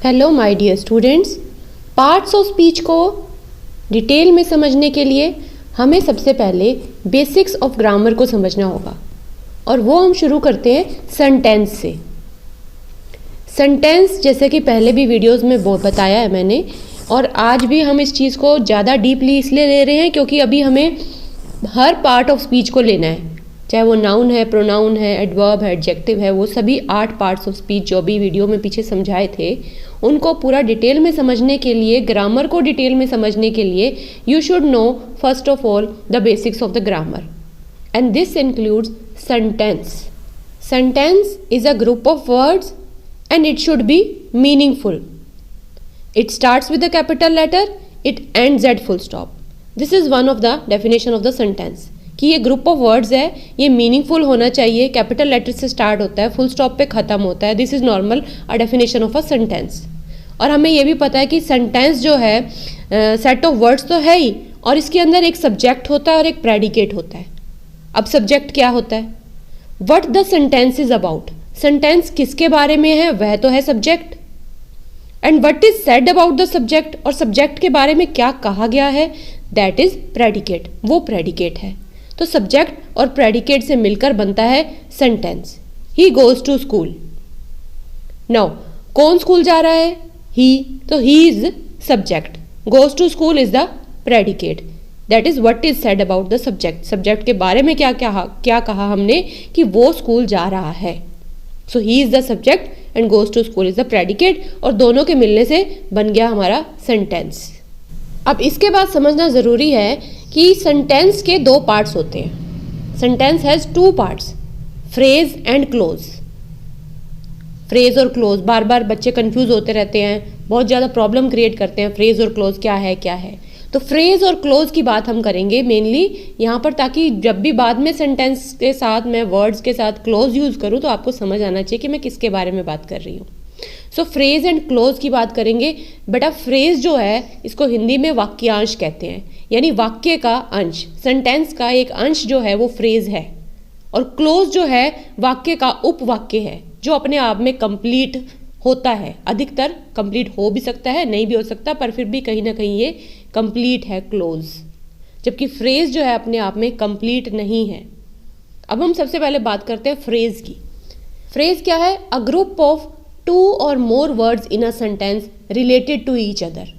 Hello my dear students, parts of speech को detail में समझने के लिए हमें सबसे पहले बेसिक्स ऑफ ग्रामर को समझना होगा और वो हम शुरू करते हैं सेंटेंस से। सेंटेंस जैसे कि पहले भी वीडियोस में बहुत बताया है मैंने, और आज भी हम इस चीज़ को ज़्यादा डीपली इसलिए ले रहे हैं क्योंकि अभी हमें हर पार्ट ऑफ स्पीच को लेना है, चाहे वो नाउन है, प्रोनाउन है, एडवर्ब है, एडजेक्टिव है, वो सभी 8 पार्ट्स ऑफ स्पीच जो भी वीडियो में पीछे समझाए थे उनको पूरा डिटेल में समझने के लिए, ग्रामर को डिटेल में समझने के लिए you should know first of all the basics of the grammar, and this includes sentence. Sentence is a group of words and it should be meaningful. It starts with a capital letter, it ends at full stop. This is one of the definition of the sentence. कि ये group of words है, ये meaningful होना चाहिए, capital letter से start होता है, full stop पे ख़त्म होता है। This is normal a definition of a sentence. और हमें ये भी पता है कि सेंटेंस जो है सेट ऑफ वर्ड्स तो है ही, और इसके अंदर एक सब्जेक्ट होता है और एक प्रेडिकेट होता है। अब सब्जेक्ट क्या होता है? What the sentence is about. Sentence किसके बारे में है, वह तो है subject. And what is said about the subject, और सब्जेक्ट के बारे में क्या कहा गया है, दैट इज प्रेडिकेट, वो प्रेडिकेट है। तो सब्जेक्ट और प्रेडिकेट से मिलकर बनता है sentence. He goes to school. Now कौन स्कूल जा रहा है? ही, तो he is subject, goes to school is the predicate, that is what is said about the subject. Subject के बारे में क्या कहा हमने कि वो स्कूल जा रहा है। So he is the subject and goes to school is the predicate, और दोनों के मिलने से बन गया हमारा सेंटेंस। अब इसके बाद समझना ज़रूरी है कि सेंटेंस के 2 पार्ट्स होते हैं। Sentence has 2 parts, phrase and close. Phrase और क्लोज, बार बार बच्चे कंफ्यूज होते रहते हैं, बहुत ज़्यादा प्रॉब्लम क्रिएट करते हैं, फ्रेज और क्लोज क्या है। तो फ्रेज और क्लोज की बात हम करेंगे मेनली यहाँ पर, ताकि जब भी बाद में सेंटेंस के साथ मैं वर्ड्स के साथ क्लोज यूज़ करूँ तो आपको समझ आना चाहिए कि मैं किसके बारे में बात कर रही हूँ। सो फ्रेज एंड क्लोज की बात करेंगे। बेटा फ्रेज जो है इसको हिंदी में वाक्यांश कहते हैं, यानी वाक्य का अंश, सेंटेंस का एक अंश जो है वो फ्रेज है, और क्लोज जो है वाक्य का उपवाक्य है जो अपने आप में कंप्लीट होता है। अधिकतर कंप्लीट हो भी सकता है, नहीं भी हो सकता, पर फिर भी कहीं ना कहीं ये कंप्लीट है क्लोज, जबकि फ्रेज जो है अपने आप में कंप्लीट नहीं है। अब हम सबसे पहले बात करते हैं फ्रेज की। फ्रेज क्या है? A group of 2 or more words in a sentence related to each other.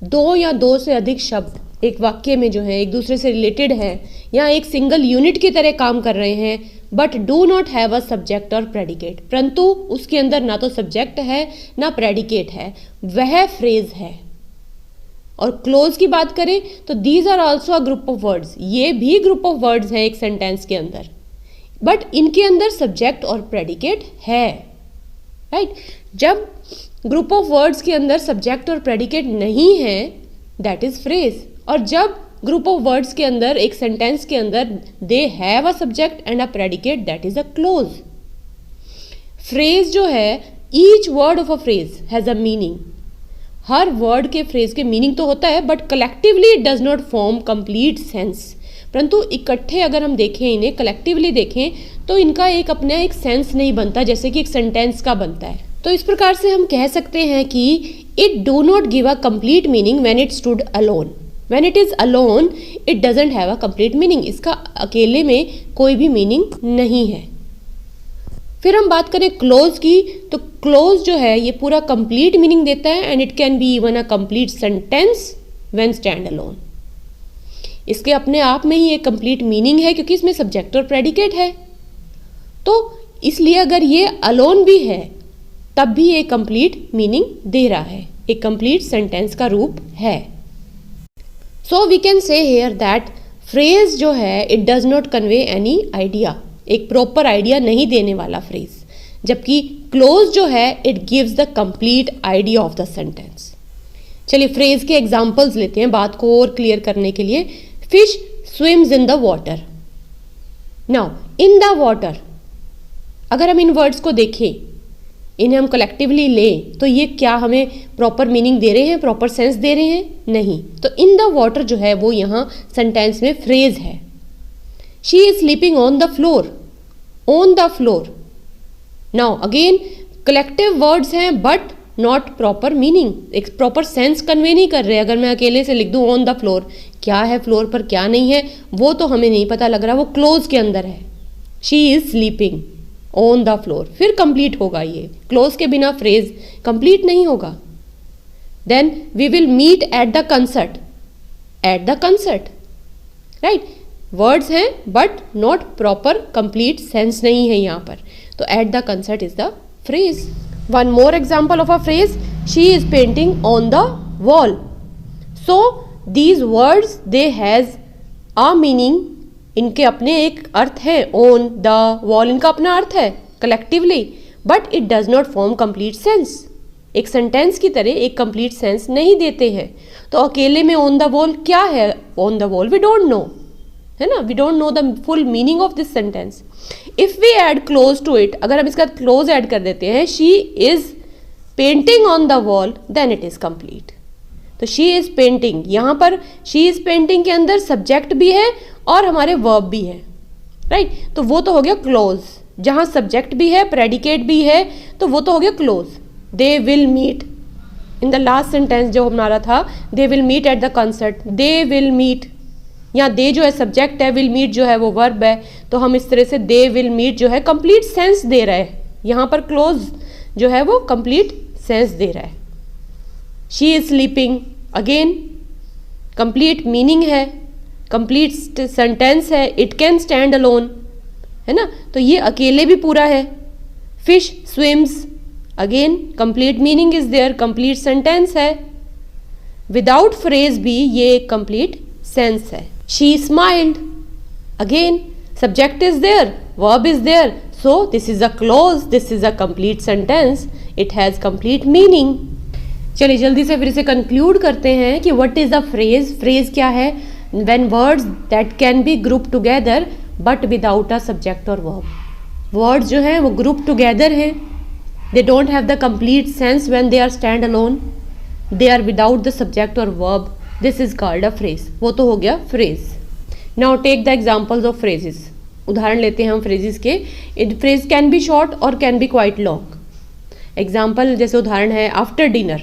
2 या 2 से अधिक शब्द एक वाक्य में जो है एक दूसरे से रिलेटेड है या एक सिंगल यूनिट की तरह काम कर रहे हैं, but do not have a subject और प्रेडिकेट, परंतु उसके अंदर ना तो सब्जेक्ट है ना प्रेडिकेट है, वह फ्रेज है। और क्लोज की बात करें तो these are also a group of words, ये भी ग्रुप ऑफ वर्ड्स हैं एक सेंटेंस के अंदर, बट इनके अंदर सब्जेक्ट और प्रेडिकेट है, राइट। जब ग्रुप ऑफ वर्ड्स के अंदर सब्जेक्ट और प्रेडिकेट नहीं है, दैट इज फ्रेज। और जब ग्रुप ऑफ वर्ड्स के अंदर एक सेंटेंस के अंदर they have a subject and a predicate, that is a close. Phrase जो है, each word of a phrase has a meaning. Her word के फ्रेज के मीनिंग तो होता है, but collectively it does not form complete sense. परंतु इकट्ठे अगर हम देखें, इन्हें कलेक्टिवली देखें, तो इनका एक अपना एक सेंस नहीं बनता जैसे कि एक सेंटेंस का बनता है। तो इस प्रकार से हम कह सकते हैं कि it do not give a complete meaning when it stood alone. When it is alone it doesn't have a complete meaning. इसका अकेले में कोई भी मीनिंग नहीं है। फिर हम बात करें क्लोज की, तो क्लोज जो है ये पूरा कंप्लीट मीनिंग देता है, and it can be even a complete sentence when stand alone. इसके अपने आप में ही एक कंप्लीट मीनिंग है क्योंकि इसमें सब्जेक्ट और प्रेडिकेट है। तो इसलिए अगर ये अलोन भी है तब भी एक कंप्लीट मीनिंग दे रहा है, एक कंप्लीट सेंटेंस का रूप है। So we can say here that phrase जो है it does not convey any idea, एक प्रॉपर आइडिया नहीं देने वाला फ्रेज, जबकि क्लोज जो है it gives the complete idea of the sentence. चलिए फ्रेज के एग्जांपल्स लेते हैं बात को और क्लियर करने के लिए। Fish swims in the water. Now in the water, अगर हम इन वर्ड्स को देखें, इन्हें हम कलेक्टिवली लें, तो ये क्या हमें प्रॉपर मीनिंग दे रहे हैं, प्रॉपर सेंस दे रहे हैं? नहीं। तो इन द वाटर जो है वो यहाँ सेंटेंस में फ्रेज है। She is sleeping on the floor, on the floor. Now again collective words हैं बट नॉट प्रॉपर मीनिंग, एक प्रॉपर सेंस कन्वे नहीं कर रहे। अगर मैं अकेले से लिख दूँ ऑन द फ्लोर, क्या है फ्लोर पर क्या नहीं है वो तो हमें नहीं पता लग रहा, वो क्लोज के अंदर है। She is sleeping on the floor, फिर कंप्लीट होगा ये, क्लोज के बिना फ्रेज कंप्लीट नहीं होगा। Then we will meet at the concert, at the concert, right, words हैं but not proper complete sense नहीं है यहाँ पर, तो at the concert is the phrase. One more example of a phrase, she is painting on the wall. So these words they has a meaning, इनके अपने एक अर्थ है, ऑन द वॉल इनका अपना अर्थ है collectively, but it does not form complete sense, एक sentence की तरह एक कंप्लीट सेंस नहीं देते हैं। तो अकेले में ऑन द वॉल क्या है, on the wall we don't know, है ना, we don't know the full meaning of this sentence. If we add clause to it, अगर हम इसका क्लोज ऐड कर देते हैं, she is painting on the wall, then it is complete. तो she is painting, यहाँ पर शी इज पेंटिंग के अंदर सब्जेक्ट भी है और हमारे वर्ब भी है, राइट, तो वो तो हो गया क्लोज। जहाँ सब्जेक्ट भी है प्रेडिकेट भी है तो वो तो हो गया clause. They will meet, in the last sentence जो हमारा था, they will meet at the concert, they will meet, यहाँ दे जो है सब्जेक्ट है, विल मीट जो है वो वर्ब है, तो हम इस तरह से दे विल मीट जो है कंप्लीट सेंस दे रहा है, यहाँ पर क्लोज जो है वो कंप्लीट सेंस दे रहा है। She is sleeping, again complete meaning है, कंप्लीट सेंटेंस है, इट कैन स्टैंड अलोन, है ना, तो ये अकेले भी पूरा है। Fish swims, again complete meaning is there, complete sentence है, विदाउट फ्रेज भी ये एक कंप्लीट सेंस है। She smiled, again subject is there, verb is there, so this is a clause, this is a complete sentence, it has complete meaning. चलिए जल्दी से फिर से कंक्लूड करते हैं कि what is a phrase. Phrase क्या है, when words that can B group together but without a subject और वर्ब। वर्ड्स जो हैं वो ग्रुप टुगेदर हैं, they don't have the complete sense when they are stand alone, they are without the subject or verb, this is called a phrase। वो तो हो गया phrase। now take the examples of phrases, उदाहरण लेते हैं हम phrases के। phrase can be short or can be quite long। example जैसे उदाहरण है after dinner,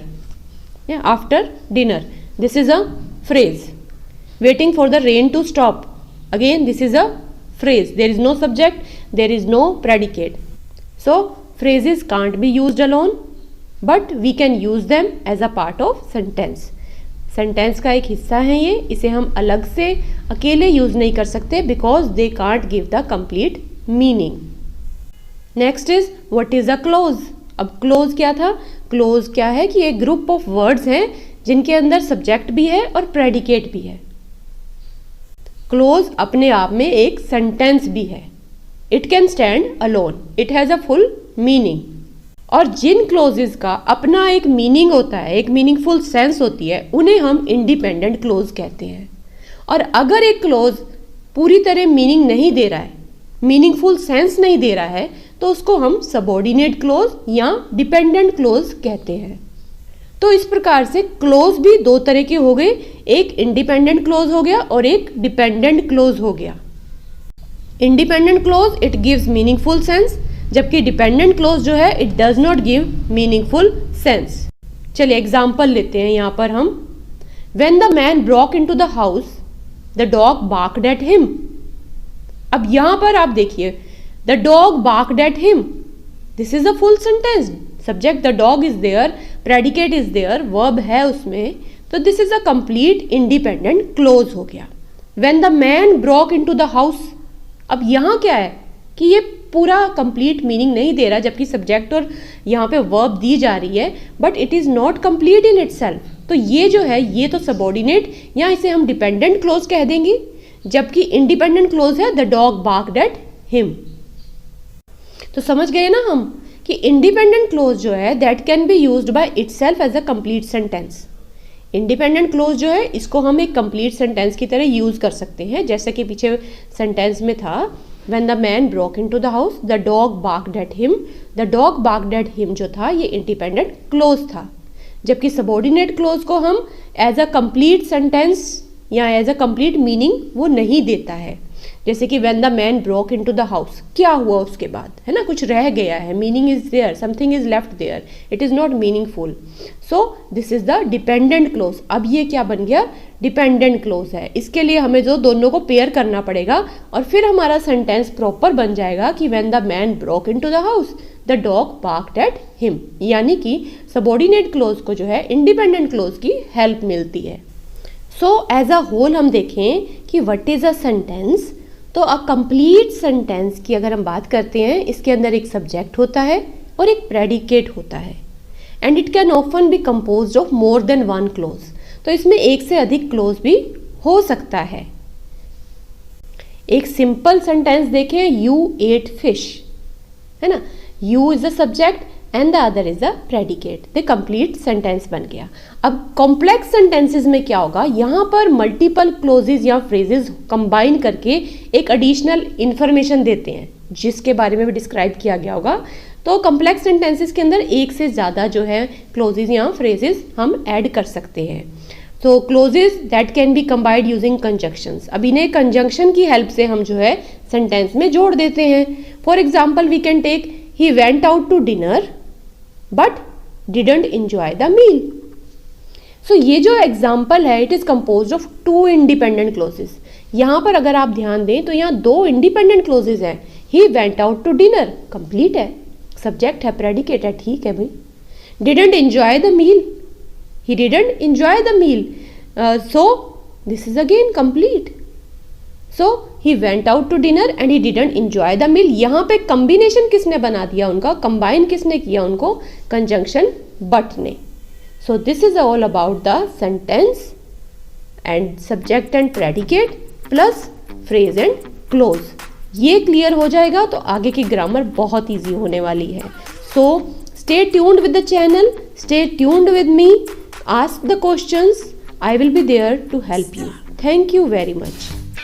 after dinner, this is a phrase। waiting for the rain to stop, again this is a phrase, there is no subject, there is no predicate, so phrases can't be used alone but we can use them as a part of sentence। Sentence का एक हिस्सा है ये, इसे हम अलग से अकेले यूज नहीं कर सकते because they can't give the complete meaning. Next is what is a close. अब क्लोज क्या था, क्लोज क्या है कि एक ग्रुप ऑफ वर्ड्स हैं जिनके अंदर सब्जेक्ट भी है और प्रेडिकेट भी है। क्लोज अपने आप में एक सेंटेंस भी है, it can stand alone, it has a full meaning. और जिन क्लोजेस का अपना एक मीनिंग होता है, एक मीनिंगफुल सेंस होती है, उन्हें हम इंडिपेंडेंट क्लोज कहते हैं। और अगर एक क्लोज पूरी तरह मीनिंग नहीं दे रहा है, मीनिंगफुल सेंस नहीं दे रहा है, तो उसको हम सबऑर्डिनेट क्लोज या डिपेंडेंट क्लोज कहते हैं। तो इस प्रकार से क्लोज भी दो तरह के हो गए, एक इंडिपेंडेंट क्लोज हो गया और एक डिपेंडेंट क्लोज हो गया। Independent clause it gives meaningful sense, जबकि डिपेंडेंट क्लोज जो है it does not give meaningful sense. चलिए एग्जाम्पल लेते हैं यहाँ पर हम। When the man broke into the house the dog barked at him. अब यहाँ पर आप देखिए, the dog barked at him, this is a full sentence, subject the dog is there, predicate is there, verb है उसमें, तो this is a complete independent clause हो गया। When the man broke into the house, अब यहाँ क्या है कि ये पूरा कंप्लीट मीनिंग नहीं दे रहा, जबकि सब्जेक्ट और यहाँ पे वर्ब दी जा रही है, but it is not complete in itself. तो ये जो है ये तो सबऑर्डिनेट या इसे हम डिपेंडेंट क्लोज कह देंगे, जबकि इंडिपेंडेंट क्लोज है the dog barked at him. तो समझ गए ना हम कि इंडिपेंडेंट क्लोज जो है that can be used by itself as a complete sentence. Independent clause जो है इसको हम एक कंप्लीट सेंटेंस की तरह यूज कर सकते हैं, जैसे कि पीछे सेंटेंस में था When the man broke into the house, the dog barked at him. The dog barked at him जो था ये इंडिपेंडेंट क्लोज था, जबकि सबऑर्डिनेट क्लोज को हम एज अ कंप्लीट सेंटेंस या एज अ कंप्लीट मीनिंग वो नहीं देता है। जैसे कि when the man broke into the house, क्या हुआ उसके बाद, है ना, कुछ रह गया है, meaning is there, something is left there, it is not meaningful, so this is the dependent clause. अब ये क्या बन गया, डिपेंडेंट क्लोज है। इसके लिए हमें जो दोनों को पेयर करना पड़ेगा और फिर हमारा सेंटेंस प्रॉपर बन जाएगा कि when the man broke into the house the dog barked at him, यानी कि सबऑर्डिनेट क्लोज को जो है इंडिपेंडेंट क्लोज की हेल्प मिलती है। सो एज अ होल हम देखें कि व्हाट इज अ सेंटेंस, तो अ कंप्लीट सेंटेंस की अगर हम बात करते हैं, इसके अंदर एक सब्जेक्ट होता है और एक प्रेडिकेट होता है, and it can often be composed of more than one clause. तो इसमें एक से अधिक क्लोज भी हो सकता है। एक सिंपल सेंटेंस देखें, यू एट फिश, है ना, you is the subject and the other is the predicate, the complete sentence बन गया। अब कॉम्प्लेक्स सेंटेंसेस में क्या होगा, यहाँ पर मल्टीपल क्लोजेज या फ्रेजेस कंबाइन करके एक एडिशनल इंफॉर्मेशन देते हैं, जिसके बारे में भी डिस्क्राइब किया गया होगा। तो कॉम्प्लेक्स सेंटेंसेस के अंदर एक से ज़्यादा जो है क्लोजेज या फ्रेजेस हम ऐड कर सकते हैं। तो clauses that can be combined using conjunctions, अब इन्हें कंजंक्शन की हेल्प से हम जो है सेंटेंस में जोड़ देते हैं। For example we can take he went out to dinner but didn't enjoy the meal. So ये जो एग्जाम्पल है it is composed of two independent clauses. यहाँ पर अगर आप ध्यान दें तो यहाँ दो इंडिपेंडेंट क्लोजेस हैं। He went out to dinner complete है, सब्जेक्ट है, प्रेडिकेट है, ठीक है भाई। Didn't enjoy the meal, he didn't enjoy the meal, so this is again complete. So he went out to dinner and he didn't enjoy the meal, यहाँ पे combination किसने बना दिया उनका, combine किसने किया उनको, conjunction but ने। So this is all about the sentence and subject and predicate plus phrase and clause। ये क्लियर हो जाएगा तो आगे की ग्रामर बहुत ईजी होने वाली है। So stay tuned with the channel, stay tuned with me, ask the questions, I will be there to help you. Thank you very much.